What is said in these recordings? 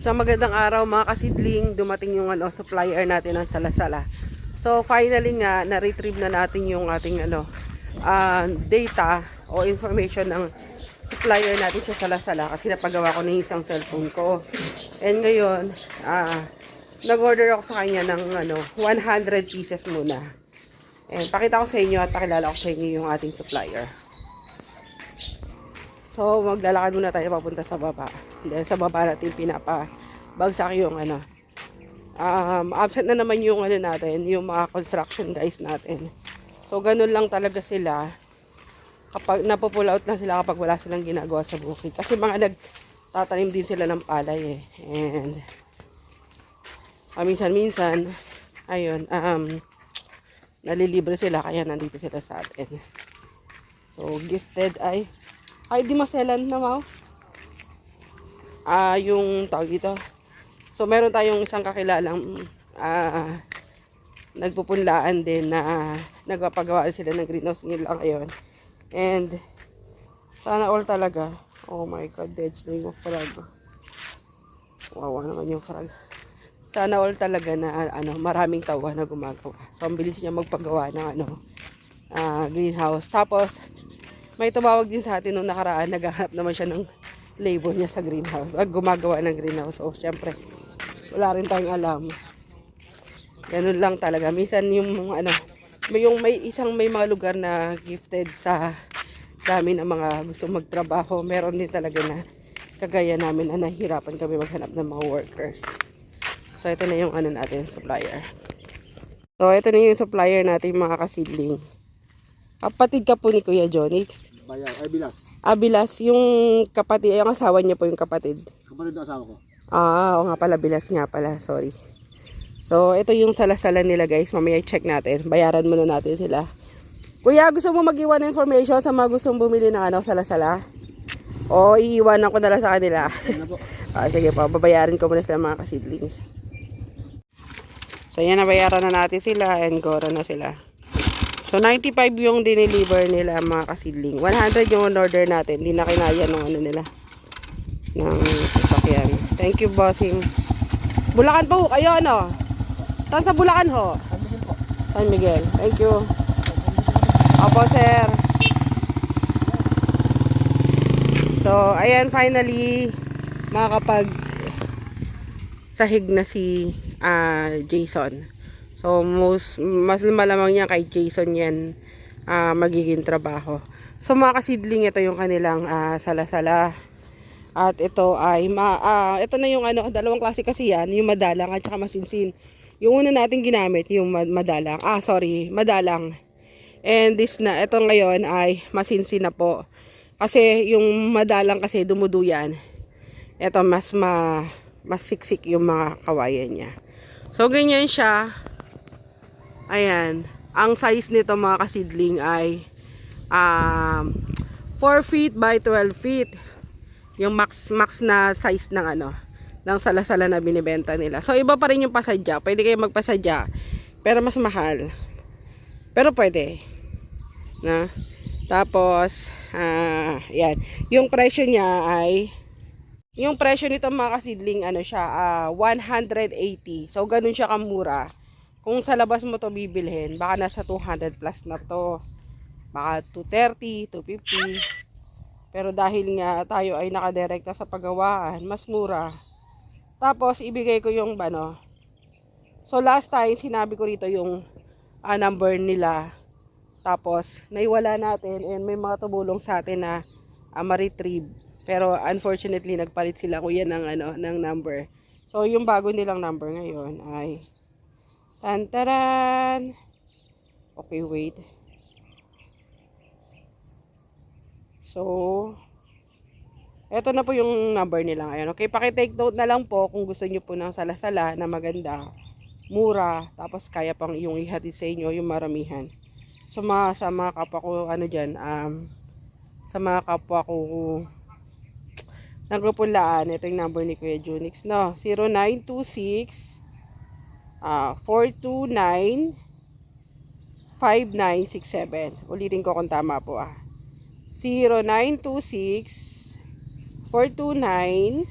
Isang magandang araw mga kasidling, dumating yung supplier natin ng salasala. So finally nga na-retrieve na natin yung ating data o information ng supplier natin sa salasala kasi napagawa ko ng isang cellphone ko. And ngayon, nag-order ako sa kanya ng 100 pieces muna. And pakita ko sa inyo at pakilala ko sa inyo yung ating supplier. So, maglalakad muna tayo papunta sa baba. Dahil sa baba natin pinapabagsak yung absent na naman yung natin, yung mga construction guys natin. So, ganun lang talaga sila kapag napupull out na sila kapag wala silang ginagawa sa bukid. Kasi mga nagtatanim din sila ng palay And minsan-minsan, ayun, nalilibre sila kaya nandito sila sa atin. So, gifted ay di maselan na mau. Yung tawag dito. So meron tayong isang kakilalang nagpupunlaan din na nagpapagawa sila ng greenhouse nila ngayon. And sana all talaga. Oh my god, dead string of frog. Wawa naman yung frog. Sana all talaga na maraming tawa na gumagawa. So ang bilis niya magpagawa ng greenhouse. Tapos may tumawag din sa atin nung nakaraan, naghahanap naman siya ng labor niya sa greenhouse. Gumagawa ng greenhouse. So, syempre, wala rin tayong alam. Ganun lang talaga. Minsan yung may mga lugar na gifted sa dami ng mga gusto magtrabaho. Meron din talaga na kagaya namin na nahihirapan kami maghanap ng mga workers. So, ito na yung natin, supplier. So, ito na yung supplier natin mga kasidling. Kapatid ka po ni Kuya Jonix? Bilas. Bilas. Yung kapatid, yung asawa niya po yung kapatid. Kapatid ng asawa ko. Oo nga pala, Bilas nga pala. Sorry. So, ito yung salasala nila guys. Mamaya check natin. Bayaran muna natin sila. Kuya, gusto mo mag-iwan ng information sa mga gustong bumili ng salasala? O, iiwanan ko na lang sa kanila. Ano po? Sige po, babayaran ko muna sa mga kasidlings. So, yan, nabayaran na natin sila and gora na sila. So, 95 yung dineliver nila mga kasidling. 100 yung order natin. Hindi na kinaya ng nila. Ng sasakyan. Thank you, bossing. Bulacan po kayo, Saan sa Bulacan ho? San Miguel po. San Miguel. Thank you. Opo, sir. So, ayan, finally, makakapag sahig na si Jason. So, mas malamang niya kay Jason yan magiging trabaho. So, mga kasidling, ito yung kanilang salasala. At ito ay, ito na yung dalawang klase kasi yan, yung madalang at saka masinsin. Yung una natin ginamit, yung madalang. Madalang. And ito ngayon ay masinsin na po. Kasi yung madalang kasi dumuduyan. Ito mas siksik yung mga kawayan niya. So, ganyan siya. Ayan. Ang size nito mga kasidling ay 4 feet by 12 feet. Yung max na size ng ng salasala na binibenta nila. So, iba pa rin yung pasadya. Pwede kayo magpasadya. Pero mas mahal. Pero pwede. Na? Tapos, yan. Yung presyo niya ay, yung presyo nito mga kasidling, 180. So, ganun siya kamura. Kung sa labas mo to bibilhin, baka nasa 200 plus na to. Baka 230, 250. Pero dahil nga tayo ay nakadirekta sa paggawaan, mas mura. Tapos, ibigay ko yung So, last time, sinabi ko rito yung number nila. Tapos, naiwala natin and may mga tumulong sa atin na ma-retrieve. Pero, unfortunately, nagpalit sila kuya ng number. So, yung bago nilang number ngayon ay Tantaran. Okay, wait. So, eto na po yung number nila ngayon. Okay, paki-take note na lang po kung gusto niyo po ng salasala na maganda, mura, tapos kaya pang yung ihatid sa inyo yung maramihan. So, sa mga kapwa ko, sa mga kapwa ko nagpupunlaan, ito yung number ni Kuya Junix, 0926 429 5967. Ulitin ko kung tama po 0926 429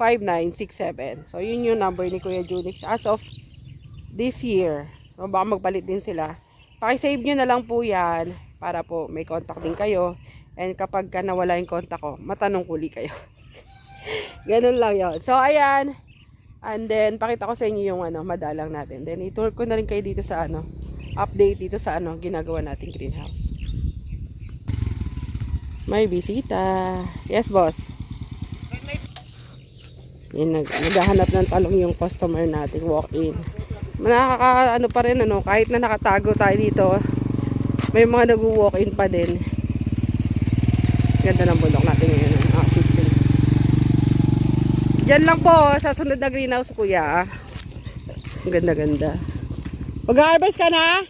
0917-222-5967. So, yun yung number ni Kuya Junix as of this year. So, baka magpalit din sila. Pakisave nyo na lang po yan para po may contact din kayo. And kapag ka nawala yung contact ko, matanong kuli kayo. Ganun lang yun. So, ayan. And then, pakita ko sa inyo yung madalang natin. Then, itour ko na rin kayo dito sa update dito sa ginagawa nating greenhouse. May bisita. Yes, boss. Yan, naghahanap ng talong yung customer nating walk-in. Nakaka pa rin kahit na nakatago tayo dito, may mga nag-walk-in pa din. Ganda ng bundok natin ngayon. Diyan lang po sa sunod na greenhouse, kuya. Ang ganda-ganda. Mag-harvest ka na?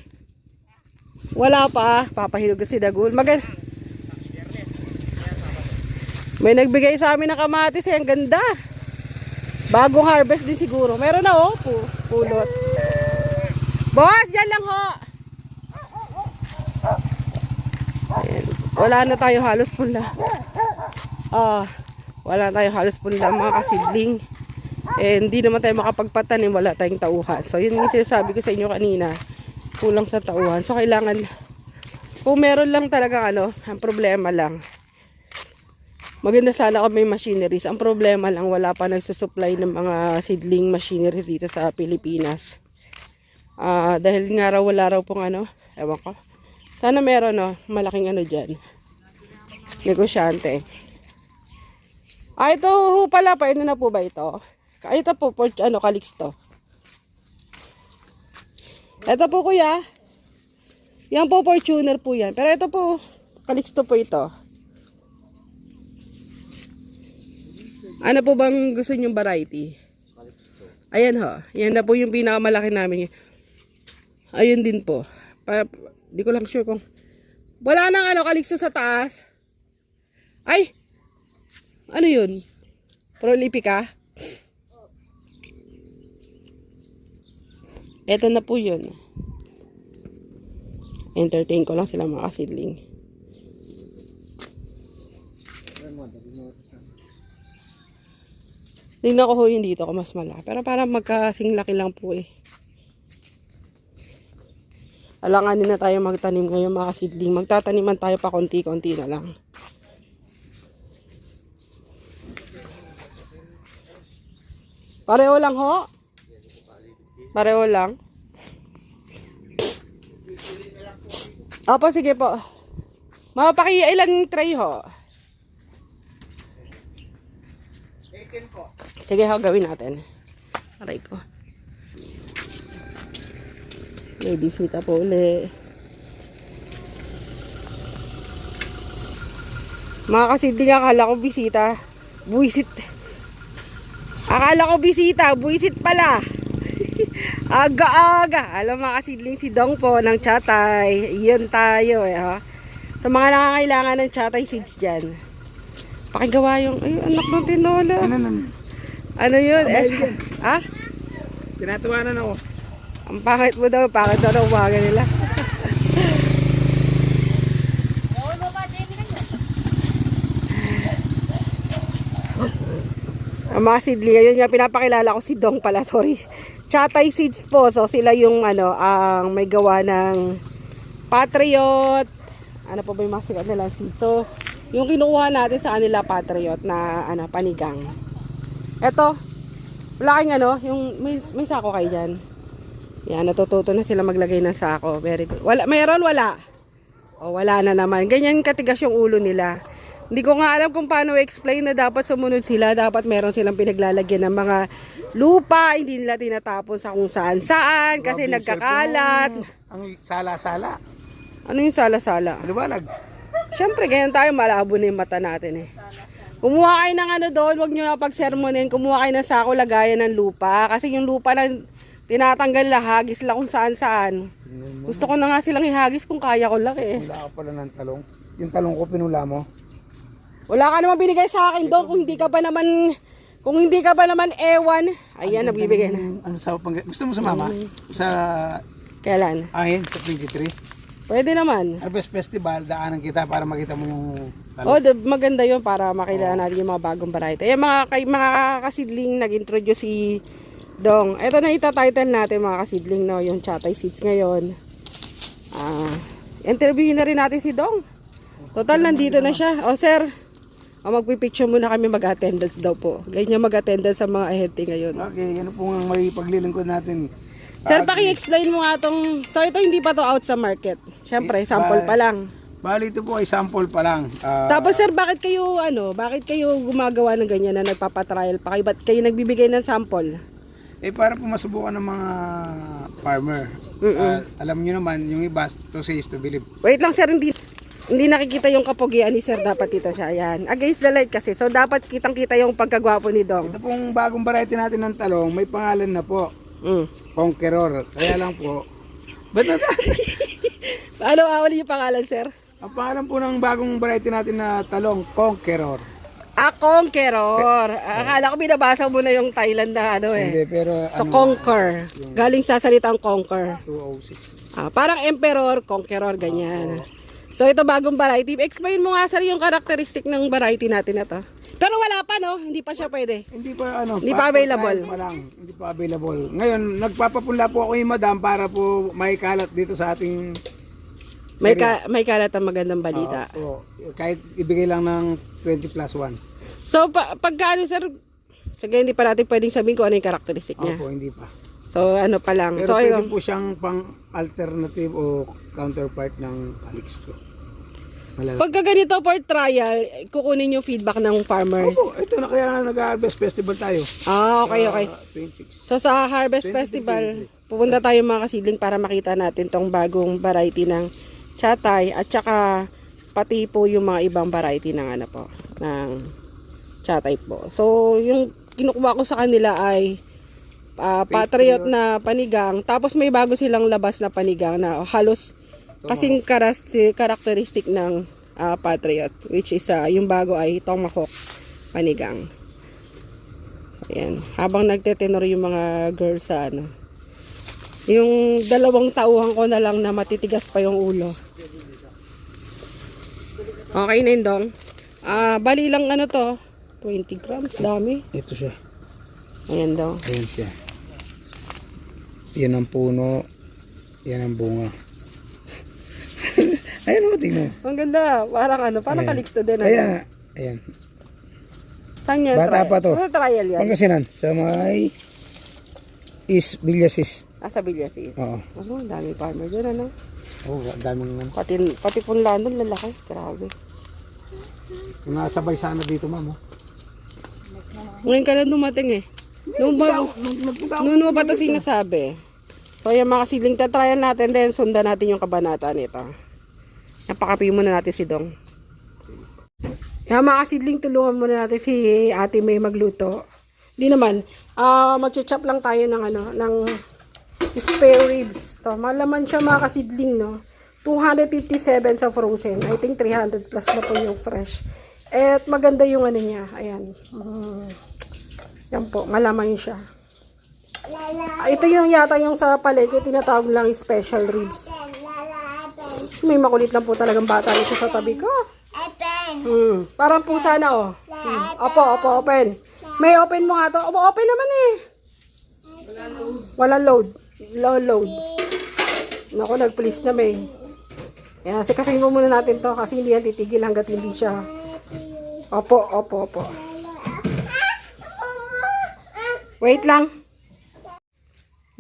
Wala pa. Papahilog ko si Dagul. May nagbigay sa amin ng kamatis. Ang ganda. Bagong harvest din siguro. Meron na pulot. Boss, dyan lang ho. Ayan. Wala na tayo halos pula. Wala tayo halos punla mga kasidling. Hindi naman tayo makapagpatanim, wala tayong tauhan. So yun yung sinasabi ko sa inyo kanina, kulang sa tauhan. So kailangan, kung meron lang talaga ang problema lang, maganda sana kung may machineries. Ang problema lang, wala pa nagsusupply ng mga seedling machineries dito sa Pilipinas. Dahil nga raw wala raw pong ewan ko. Sana meron malaking dyan. Negosyante. Ito ho pala, paano na po ba ito? Ito po, Calixto. Ito po, kuya. Yan po, Fortuner po yan. Pero ito po, Calixto po ito. Ano po bang gusto nyong variety? Ayan ho. Yan na po yung pinakamalaki namin. Ayun din po. Di ko lang sure kung... Wala nang Calixto sa taas. Ay! Ano yun? Prolifica? Eto na po yun. Entertain ko lang sila mga kasidling. Tingnan ko ho yun dito kung mas malaki. Pero para magkasing laki lang po Alanganin na tayo magtanim ngayon mga kasidling. Magtataniman tayo pa konti-konti na lang. Pareho lang ho? Pareho lang? Opo, sige po. Ilan tray ho? 18 po. Sige ho, gawin natin. Aray ko. May bisita po uli. Mga kasidling, akala ko bisita. Akala ko bisita, buisit pala. Aga-aga. Alam mga kasidling, si Dong po ng Chatay. Iyon tayo ha. Sa mga nangangailangan ng Chatay seeds dyan. Pakigawa yung, anak ng tinola. Ano yun? Tinatawanan ako. Ang pangit mo daw, pangit daw umaga nila. Ang mga seedling, yun nga pinapakilala ko si Dong pala, sorry. Chatay seeds po, so sila yung ang may gawa ng Patriot. Ano po ba yung mga sikat nila seeds? So, yung kinukuha natin sa kanila Patriot na panigang. Eto, wala kayong yung may sako kayo dyan. Yan, natututo na sila maglagay ng sako. Very good. Mayroon, wala. O, wala na naman. Ganyan katigas yung ulo nila. Hindi ko nga alam kung paano i-explain na dapat sumunod sila. Dapat meron silang pinaglalagyan ng mga lupa. Hindi nila tinatapon sa kung saan-saan. Kasi nagkakalat. Ang sala-sala. Ano yung sala-sala? Liwanag. Siyempre, ganyan tayo. Malabo na yung mata natin Kumuha kayo ng doon. Huwag nyo na pag-sermonin. Kumuha kayo ng sako, lagayan ng lupa. Kasi yung lupa na tinatanggal na hagis lang kung saan-saan. Gusto ko na nga silang ihagis kung kaya ko lang Wala ka pala ng talong. Yung talong ko pinula mo. Wala ka naman binigay sa akin doon kung hindi ka ba naman ewan. Ayan, nagbibigay na. Gusto mo sumama? Sa Kailan? Ahin, sa 23. Pwede naman. Harvest Festival, daanan kita para makita mo yung Oh, maganda yun para makilala natin yung mga bagong variety. Eh, mga kasidling, nag-introduce si Dong. Ito na itatitle natin mga kasidling, no? Yung Chatay Seeds ngayon. Interviewin na rin natin si Dong. Total, nandito na siya. Oh, sir. Magpipicture muna kami, mag-attendance daw po. Ganyan mag-attendance sa mga ahente ngayon. Okay, yan po ang may paglilingkod natin. Sir, paki-explain mo nga tong... So, ito hindi pa to out sa market. Siyempre, sample pa lang. Bali, ito po ay sample pa lang. Tapos, sir, bakit kayo gumagawa ng ganyan na nagpapatrial pa kayo? Ba't kayo nagbibigay ng sample? Para po masubukan ng mga farmer. Alam nyo naman, yung iba, to say is to believe. Wait lang, sir, hindi nakikita yung kapugian ni sir. Dapat dito siya. Ayan. Against the light kasi. So, dapat kitang-kita yung pagkagwapo ni Dong. Ito pong bagong variety natin ng talong, may pangalan na po. Conqueror. Kaya lang po. Ba't na Ano awali yung pangalan, sir? Ang pangalan po ng bagong variety natin na talong, Conqueror. Conqueror. Akala ko binabasa mo na yung Thailand na ano eh. Hindi, pero So, conquer. Galing sa salitang conquer. 206. Parang emperor, conqueror, ganyan. So, ito bagong variety. Explain mo nga, sir, yung characteristic ng variety natin na to. Pero wala pa, no? Hindi pa siya pwede. Hindi pa ano, Hindi pa available. Hindi pa available. Ngayon, nagpapapunla po ako yung madam para po maikalat dito sa ating May kalat ang magandang balita. kahit ibigay lang ng 20 plus 1. So, pagka ano, sir, sige, hindi pa natin pwedeng sabihin kung ano yung characteristic niya. Opo, hindi pa. So, ano pa lang. Pero So, pwede po siyang pang alternative o counterpart ng Calixto. pagka ganito for trial, kukunin yung feedback ng farmers. Opo, ito na kaya nag-harvest festival tayo. Okay, okay. 26. So sa Harvest Festival, pupunta tayo mga kasidling para makita natin tong bagong variety ng Chatay at saka pati po yung mga ibang variety ng ano po, ng Chatay po. So yung kinukuha ko sa kanila ay Patriot na panigang, tapos may bago silang labas na panigang na halos kasing characteristic ng Patriot, which is yung bago ay Tomahawk panigang. Ayan. Habang nagtetenor yung mga girls sa ano. Yung dalawang tauhan ko na lang na matitigas pa yung ulo. Okay na yun, Dong. Bali lang ano to. 20 grams. Dami. Ito siya. Ayan, Dong. Ayan siya. Yan ang puno. Yan ang bunga. Ayan mo, tingnan mo. Ang ganda. Parang ano. Parang Calixto din. Ano? Ayan. Ayan. Saan yan? Bata trial? pa to. Ano trial yan? Pangasinan. Sa may Villasis. Sa Villasis. Oo. Ano, dami farmer dyan, ano? Oo, daming naman. Pati punlaan doon, lalaki. Grabe. Nasabay sana dito, ma'am. Ngayon ka lang dumating eh. Nung mo pa ito sinasabi. So, yung mga kasiling tatrial natin, then sundan natin yung kabanata nito. Napakapi muna natin si Dong. Yung mga kasidling, tulungan muna natin si Ate May magluto. Hindi naman. Mag-chop lang tayo ng ano, ng spare ribs. To, malaman siya mga kasidling, no? 257 sa frozen. I think 300 plus na po yung fresh. At maganda yung ano niya. Ayan. Yan po, malaman siya. Ito yung yata yung sa palengke, tinatawag lang special ribs. May makulit lang po talagang bata dito sa tabi ko. Parang pusa na, oh. Opo, open. May open mo nga to. Opo, open naman eh. Wala load. Low load. Naku, nag-please na may. Yan, kasi mo muna natin to kasi hindi yan titigil hanggat hindi siya. Opo. Wait lang.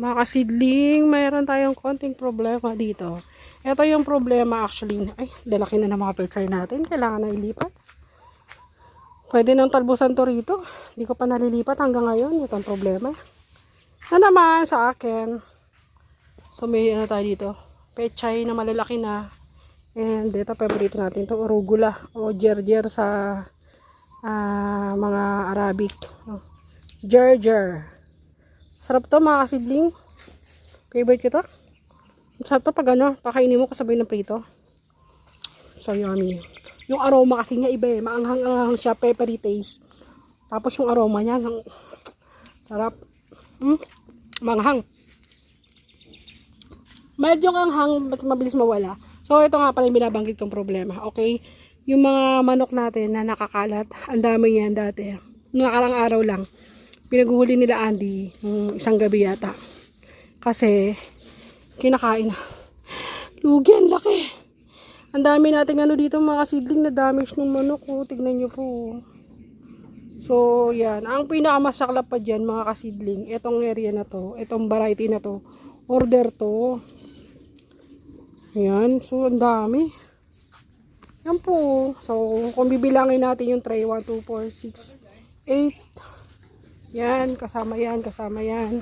Mga kasidling, mayroon tayong konting problema dito. Ito yung problema actually. Ay, lalaki na ng mga picture natin. Kailangan na ilipat. Pwede nang talbusan to rito. Hindi ko pa nalilipat hanggang ngayon. Ito ang problema. Na naman sa akin. So may ano tayo dito. Pechay na malalaki na. And ito paborito natin to, arugula o gerger sa mga Arabic. Gerger. Sarap to mga kasidling. Favorite ko to. Sarap to pag ano, kakainin mo kasabay ng prito. So yummy. Yung aroma kasi niya iba eh. Maanghang-anghang siya, peppery taste. Tapos yung aroma niya, sarap. Manghang. Medyo anghang, mabilis mawala. So ito nga pala yung binabanggit kong problema. Okay? yung mga manok natin na nakakalat, ang dami yan dati. Noong nakarang araw lang, pinaghuli nila Andy nung isang gabi yata. Kasi, kinakain na. Lugi, ang laki. Ang dami natin ano dito mga kasidling na damage ng manok. Oh. Tignan nyo po. So, yan. Ang pinakamasaklap pa dyan mga kasidling, itong area na to, itong variety na to, order to. Yan. So, ang dami. Yan po. So, kung bibilangin natin yung tray, 1, 2, 4, 6, 8. Yan. Kasama yan. Kasama yan.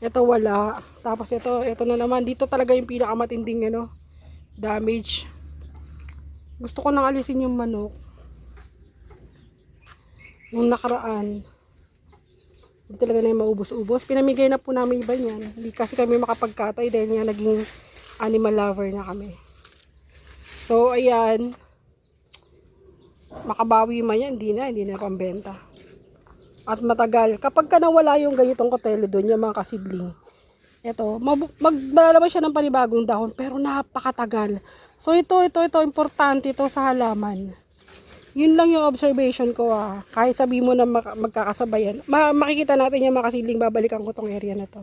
Ito wala. Tapos ito na naman. Dito talaga yung pinakamatinding ano, damage. Gusto ko nang alisin yung manok. Nung nakaraan, hindi talaga na yung maubos-ubos. Pinamigay na po namin iba niyan. Hindi kasi kami makapagkatay dahil nga naging animal lover na kami. So, ayan. Makabawi man yan. Hindi na pambenta. At matagal. Kapag ka nawala yung ganitong kotele doon, yung mga kasidling, ito, maglalabas siya ng panibagong dahon, pero napakatagal. So, ito, importante ito sa halaman. Yun lang yung observation ko Kahit sabi mo na magkakasabayan, makikita natin yung mga kasidling, babalikan ko tong area na to.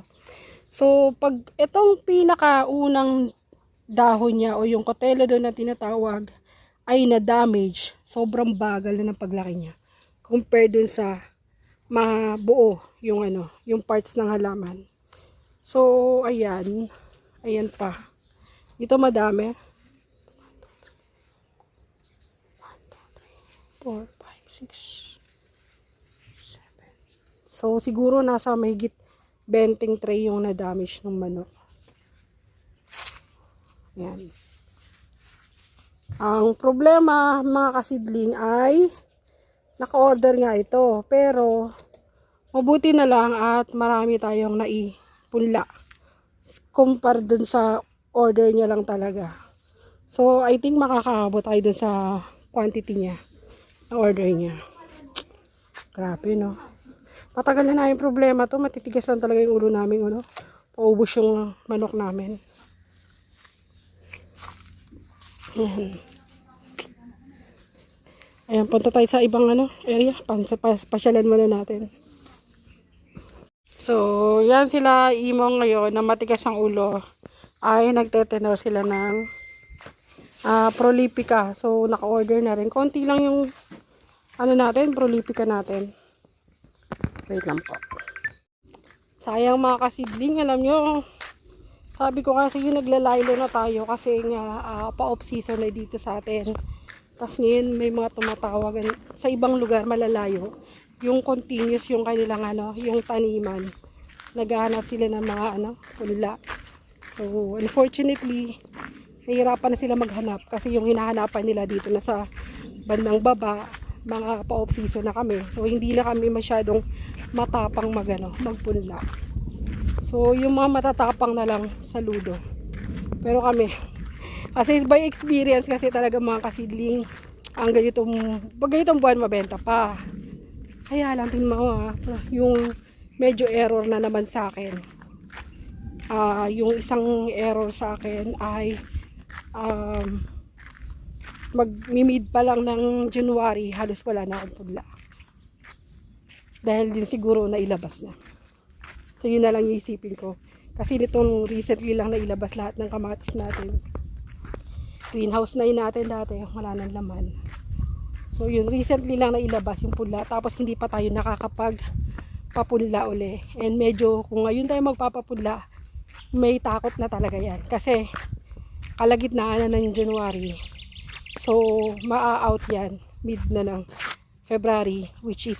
So, pag itong pinakaunang dahon niya o yung kotele doon na tinatawag ay na-damage, sobrang bagal na ng paglaki niya. Compare dun sa mabuo yung yung parts ng halaman. So, ayan. Ayan pa. Dito madami. 4, 5, 6, 7. So, siguro nasa mahigit 20 tray yung na-damage ng manok. Yan. Ang problema, mga kasidling, ay naka-order nga ito. Pero, mabuti na lang at marami tayong naipunla. Compare dun sa order niya lang talaga. So, I think makakaabot tayo dun sa quantity niya. Order niya. Grabe, no? Matagal na yung problema to. Matitigas lang talaga yung ulo namin, paubos yung manok namin. Ayan. Ayan, punta tayo sa ibang area. Pasyalan muna natin. So, yan sila imong ngayon na matigas ang ulo. Ay, nagtetenor sila ng Prolifica. So, naka-order na rin. Konti lang yung natin, Prolifica natin. Wait lang po. Sayang mga kasidling, alam nyo, sabi ko kasi yung naglalaylo na tayo kasi nga pa-off season na dito sa atin. Tapos ngayon may mga tumatawagan sa ibang lugar malalayo. Yung continuous yung kanilang yung taniman. Naghahanap sila ng mga punla. So, unfortunately, nahihirapan na sila maghanap kasi yung hinahanapan nila dito na sa bandang baba, mga pa-off season na kami. So, hindi na kami masyadong matapang magpunla. So, yung mga matatapang na lang sa ludo. Pero kami, kasi by experience kasi talaga mga kasidling, ang ganitong buwan mabenta pa. Kaya lang, tingnan mo yung medyo error na naman sa akin. Yung isang error sa akin ay mag-mid pa lang ng January, halos wala na akong pudla. Dahil din siguro nailabas na. So yun na lang yung isipin ko. Kasi nitong recently lang nailabas lahat ng kamatis natin. Greenhouse na yun natin dati, wala nang laman. So yun, recently lang nailabas yung pudla. Tapos hindi pa tayo nakakapagpapudla uli. And medyo kung ngayon tayo magpapapudla, may takot na talaga yan. Kasi kalagitnaan na ng January. So maa-out yan mid na ng February, which is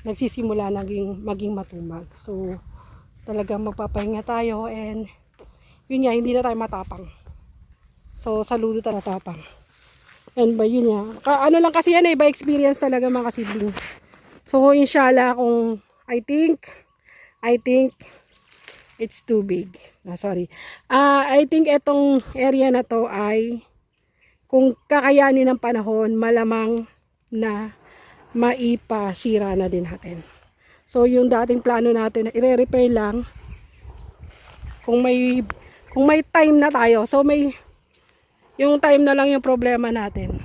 nagsisimula maging matumag. So talagang magpapahinga tayo and yun nga, hindi na tayo matapang. So saludo tayo matapang. And by yun nga, lang kasi yan by experience talaga mga kasidling. So inshallah kung I think it's too big. Sorry. I think etong area na to ay kung kakayanin ng panahon, malamang na maipasira na din natin. So yung dating plano natin na i-repair lang kung may time na tayo. So yung time na lang yung problema natin.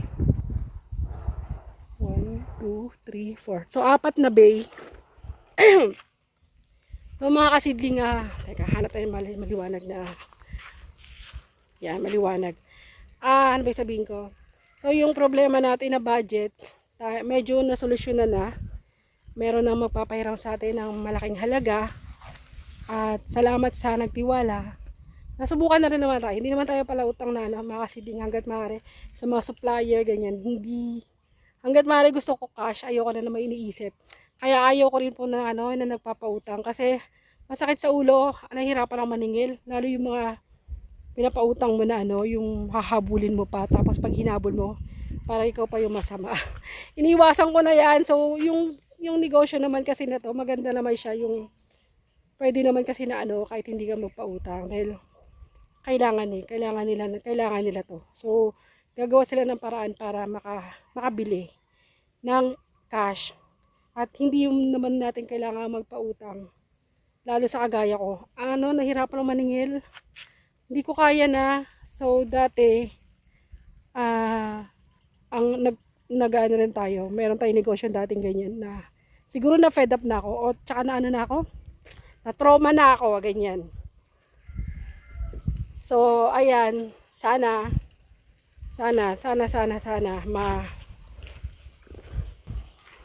3, 4. So, 4 na bay. So, mga kasidling, teka, hanap tayo maliwanag na, yan, maliwanag. Ano ba yung sabihin ko? So, yung problema natin na budget, medyo nasolusyonan na. Meron nang magpapahiram sa atin ng malaking halaga. At salamat sa nagtiwala. Nasubukan na rin naman tayo. Hindi naman tayo pala utang na, mga kasidling, hanggat maaari sa mga supplier, ganyan. Hindi, hanggat maaari gusto ko cash, ayoko na naman iniisip. Kaya ayaw ko rin po na, na nagpapautang. Kasi masakit sa ulo, nahihirapan lang maningil. Lalo yung mga pinapautang mo na, yung hahabulin mo pa. Tapos pag hinabol mo, para ikaw pa yung masama. Iniwasan ko na yan. So, yung negosyo naman kasi na to, maganda naman siya. Yung, pwede naman kasi na kahit hindi ka magpautang. Dahil, kailangan nila to. So, gagawa sila ng paraan para makabili ng cash. At hindi yung naman natin kailangan magpautang. Lalo sa kagaya ko. Nahirapan lang maningil. Hindi ko kaya na. So, dati, nag-ano rin tayo. Meron tayong negosyo dating ganyan na siguro na fed up na ako. O, tsaka na na ako. Na-trauma na ako. Ganyan. So, ayan. Sana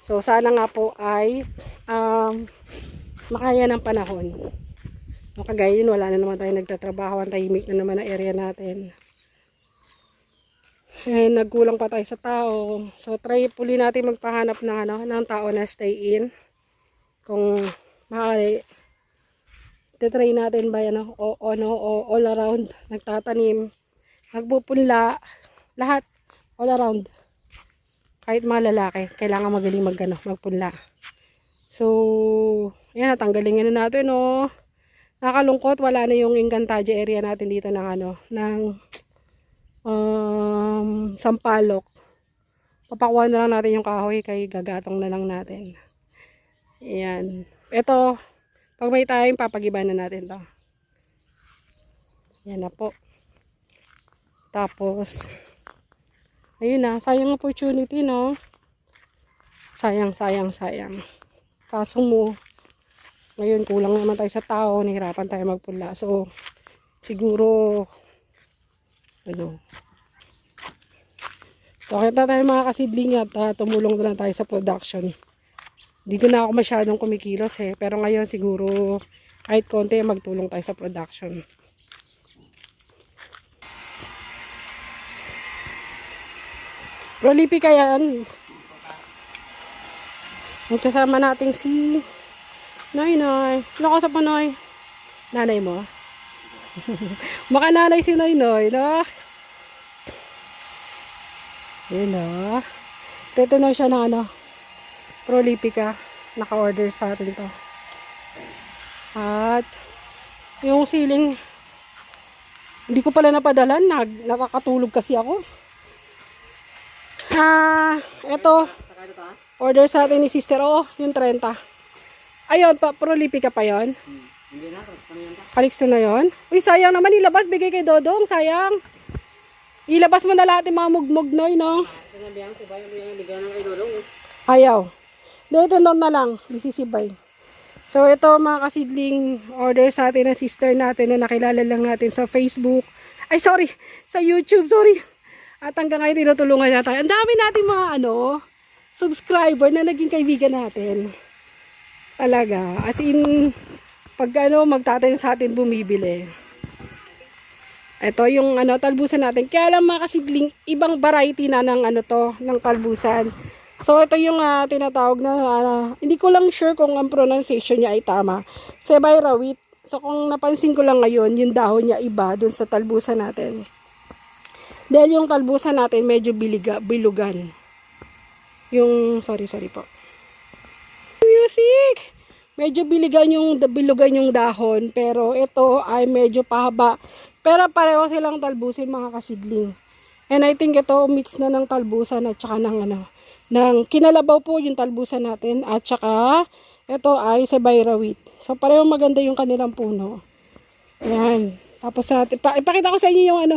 So, sana nga po ay makaya ng panahon. Kagaya yun, wala na naman tayo nagtatrabaho. Ang tahimik na naman ang area natin. Nagkulang pa tayo sa tao. So, try puli natin magpahanap ng tao na stay in. Kung maaari, try natin ba all around, nagtatanim, nagpupunla, lahat, all around. Kahit mga lalaki, kailangan magaling magpunla. So, yan, natanggalin natin, Nakalungkot, wala na yung Encantadia area natin dito ng Sampalok. Papakuha na lang natin yung kahoy, kay gagatong na lang natin. Ayan. Ito, pag may time, papagiba na natin to. Yan na po. Tapos, ayun na, sayang opportunity, Sayang. Kaso mo, ngayon kulang naman tayo sa tao, nahirapan tayo magpula. So, siguro, So, kita tayo mga kasidling at tumulong na lang tayo sa production. Dito na ako masyadong kumikilos pero ngayon siguro, kahit konti, magtulong tayo sa production. Prolific yan. Magkasama natin si Noy. Sino ka sa Noy? Nanay mo? Maka nanay si Noy, no? Yun, Titinoy siya ng Prolifica. Naka-order sa atin to. At yung ceiling, hindi ko pala napadalan. Nakakatulog kasi ako. Ito. Order sa atin ni sister. Yung 30. Ayun, Prolifica pa yun. Hindi na, Kalix na yun. Uy, sayang naman. Ilabas, bigay kay Dodong. Sayang. Ilabas mo na lahat yung mga mugmug, Noy, Ayaw. Dito na lang. Bisisibay. So, ito mga kasidling, order sa atin ng sister natin na nakilala lang natin sa Facebook. Ay, sorry. Sa YouTube, sorry. At hanggang ngayon, tinutulungan na tayo. Ang dami natin mga, subscriber na naging kaibigan natin. Talaga. As in, pag magtatanim sa atin, bumibili. Ito yung talbusan natin. Kaya lang mga kasidling, ibang variety na ng ng talbusan. So ito yung tinatawag na hindi ko lang sure kung ang pronunciation niya ay tama. Sebairawit. So kung napansin ko lang ngayon, yung dahon niya iba dun sa talbusan natin. Dahil yung talbusan natin medyo bilugan. Yung sorry po. Music. Medyo bilugan yung dahon, pero ito ay medyo pahaba. Pero pareho silang talbusin mga kasidling. And I think ito mix na ng talbusan at saka ng kinalabaw po yung talbusan natin at saka ito ay sebairawit. So pareho maganda yung kanilang puno. Ayan. Tapos ipakita ko sa inyo yung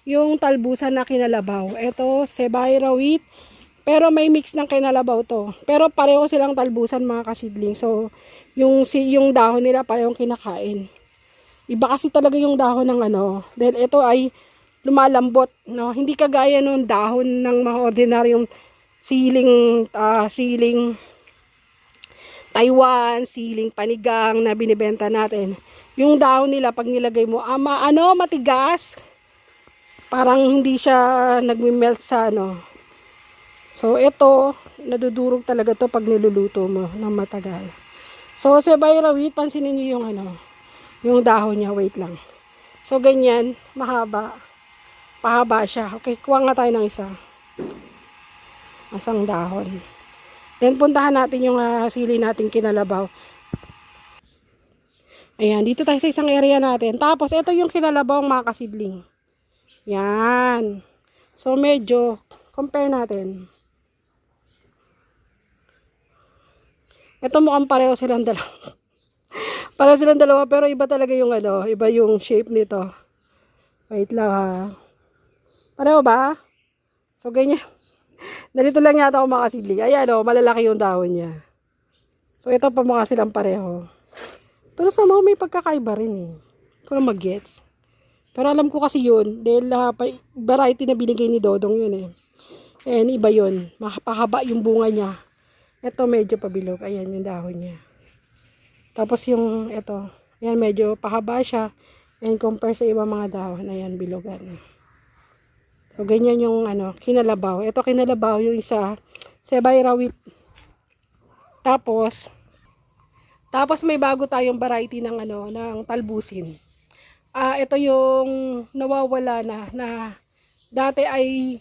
yung talbusan na kinalabaw. Ito sebairawit. Pero may mix ng kinalabaw to. Pero pareho silang talbusan mga kasidling. So, yung dahon nila parehong kinakain. Iba kasi talaga yung dahon ng ano. Dahil ito ay lumalambot. No? Hindi kagaya nung dahon ng mga ordinaryong siling Taiwan, siling panigang na binibenta natin. Yung dahon nila pag nilagay mo, matigas. Parang hindi siya nagme-melt sa ano. So ito, nadudurog talaga to pag niluluto mo ng matagal. So sa bayrawit, pansinin niyo yung yung dahon niya, wait lang. So ganyan, mahaba. Pahaba siya. Okay, kuha nga tayo ng isa. Asang dahon. Then puntahan natin yung sili natin kinalabaw. Ayan, dito tayo sa isang area natin. Tapos ito yung kinalabaw mga kasidling. Yan. So medyo compare natin. Ito mukhang pareho silang dalawa. Pareho silang dalawa pero iba talaga yung iba yung shape nito. Wait lang ha. Pareho ba? So ganyan. Nalito lang yata ako makasidling. Ayan malalaki yung dahon niya. So ito pa mukha silang pareho. Pero sa mga may pagkakaiba rin eh. Kung mag-gets. Pero alam ko kasi yun, dahil variety na binigay ni Dodong yun eh. And iba yun. Mahaba yung bunga niya. Ito medyo pabilog. Ayan yung dahon niya. Tapos yung ito. Ayan medyo pahaba siya. And compare sa ibang mga dahon. Ayan bilogan. So ganyan yung kinalabaw. Ito kinalabaw yung isa. Sebay rawit. Tapos may bago tayong variety ng ng talbusin. Ito yung nawawala na dati ay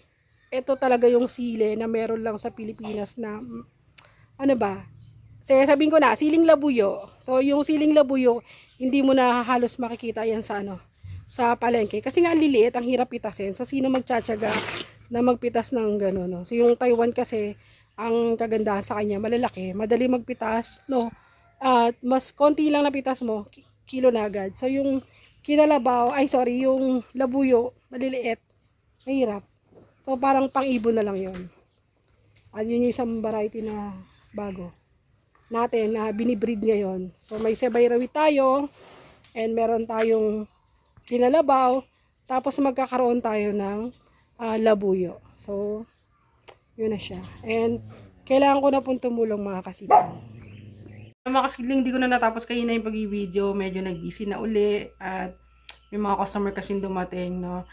ito talaga yung sili na meron lang sa Pilipinas na sabihin ko na siling labuyo. So yung siling labuyo hindi mo na halos makikita yan sa sa palengke kasi nga liliit, ang hirap pitasin. So sino magtsatsaga na magpitas ng gano'n, no? So yung Taiwan kasi ang kagandahan sa kanya malalaki, madali magpitas, no? At mas konti lang na pitas mo, kilo na agad. So yung yung labuyo, maliliit, mahirap. So parang pang-ibon na lang yun. At yun yung isang variety na bago natin na binibreed ngayon. So may sebay rawit tayo, and meron tayong kinalabaw, tapos magkakaroon tayo ng labuyo. So yun na siya. And kailangan ko na pong tumulong mga kasidling. Mga kasidling, di ko na natapos kanina yung pag-video. Medyo nag-busy na uli. At may mga customer kasing dumating, no?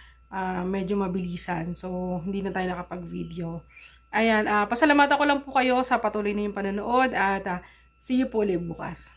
Medyo mabilisan. So, hindi na tayo nakapag-video. Ayan, pasalamatan ko lang po kayo sa patuloy na yung panonood. At see you po ulit bukas.